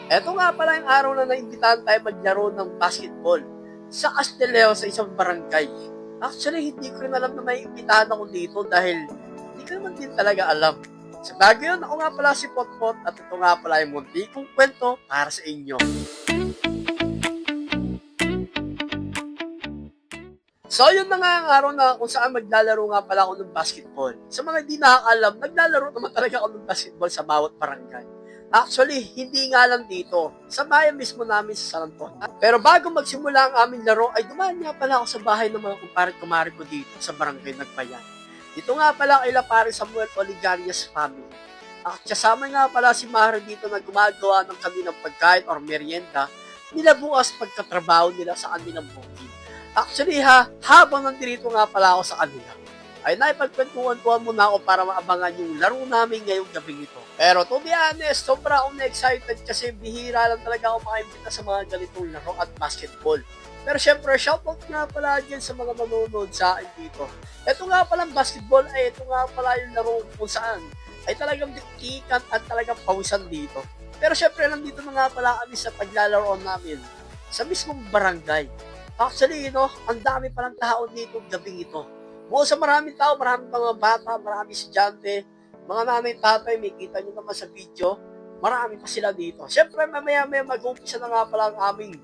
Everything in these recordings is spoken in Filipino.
Eto nga pala yung araw na naimbitahan tayo maglaro ng basketball sa Castillejo sa isang barangay. Actually, hindi ko rin alam na may imbitahan ako dito dahil hindi ko naman din talaga alam. Sa bagay yun, ako nga pala si Potpot at ito nga pala yung munti kong kwento para sa inyo. So, yun na nga ang araw na kung saan maglalaro nga pala ako ng basketball. Sa mga hindi nakakaalam, naglalaro naman talaga ako ng basketball sa bawat barangay. Actually, hindi nga lang dito. Sa bayan mismo namin sa San Antonio. Pero bago magsimula ang aming laro, ay dumaan nga pala ako sa bahay ng mga kumpare-kumare ko dito sa barangay Nagbayan. Dito nga pala kay pare Samuel Oligarias family. At kasama nga pala si Mara dito na gumagawa ng kanilang pagkain or merienda nila bukas pagkatrabaho nila sa kanilang bukid. Actually habang nandito nga pala ako sa kanila, ay naipagkwentuhan-tuhan muna ako para maabangan yung laro namin ngayong gabing ito. Pero to be honest, sobra akong na-excited kasi bihira lang talaga ako makaimbita sa mga ganitong laro at basketball. Pero syempre, shoutout nga pala dyan sa mga nanonood sa akin dito. Ito nga palang basketball ay ito nga pala yung laro kung saan ay talagang diktikan at talagang pawisan dito. Pero syempre, nandito na nga pala kami sa paglalaro namin sa mismong barangay. Actually, ang dami palang tao dito gabing ito. Buo sa maraming tao, maraming mga bata, maraming estudyante, mga nanay, tatay, may kita nyo naman sa video, marami pa sila dito. Siyempre, mamaya-maya mag-umpisa na nga pala ang aming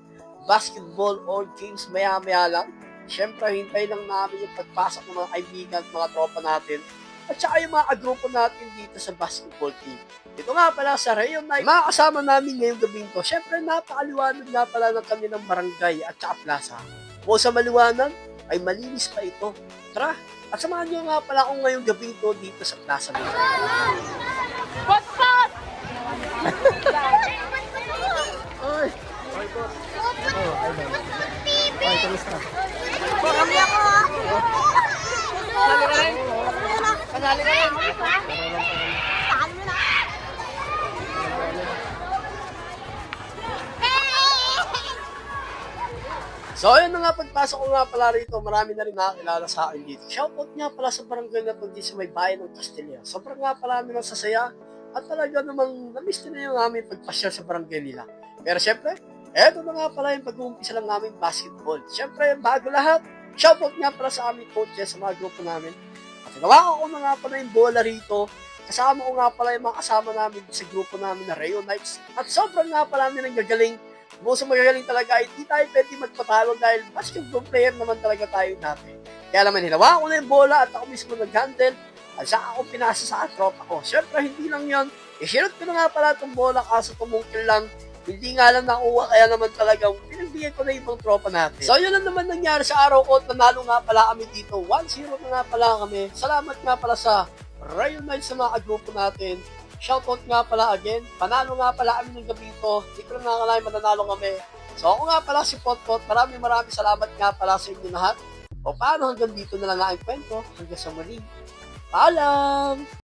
basketball or games maya-maya lang. Siyempre, hintay lang namin yung pagpasok ng mga kaibigan, mga tropa natin, at saka yung mga grupo natin dito sa basketball team. Ito nga pala sa Rayon Night, makakasama namin ngayong gabing to. Siyempre, napakaliwanag nga pala ng kanilang barangay at saka plaza. Buo sa maliwanag, ay malinis pa ito. Tara, at samahan nyo nga pala akong ngayong gabi ito dito sa plaza nito. Potpot! Oy! Ay, kamusta? Kami ako ha! Kasali ka rin? Kasali ka rin? Saan mo na? So, ayun na nga, pagpasok ko nga pala rito, marami na rin nakakilala sa akin dito. Shoutout nga pala sa barangay na ito dito sa may bayan ng Castillejo. Sobrang nga pala naman sasaya at talaga namang na-miss na yung aming pagpasyal sa barangay nila. Pero syempre, eto na nga pala yung pag-uumpisa lang namin basketball. Syempre, bago lahat, shoutout nga pala sa aming coaches, sa mga grupo namin. At ginawa ko na nga pala yung bola rito. Kasama ko nga pala yung mga kasama namin sa grupo namin na Rayon Nights. At sobrang nga pala nilang gagaling. Buo sa magagaling talaga, hindi tayo pwede magpatalo dahil basketball player naman talaga tayo natin. Kaya naman, hinawa ko na yung bola at ako mismo nag-handle at saka ako pinasa sa tropa ko. Siyempre, hindi lang yun. Isinot ko na nga pala itong bola kaso tumungkil lang. Hindi nga lang nakuha, kaya naman talaga pinagbigay ko na ibang tropa natin. So, yun lang naman nangyari sa araw ko at nanalo nga pala kami dito. 1-0 na nga pala kami. Salamat nga pala sa Rayon Night sa mga grupo natin. Shoutout nga pala again. Panalo nga pala kami ng gabi ito. Hindi ko na nakalain mananalo kami. So ako nga pala si Potpot. Maraming salamat nga pala sa inyo lahat. O paano hanggang dito na lang ang kwento. Hanggang sa muli. Paalam!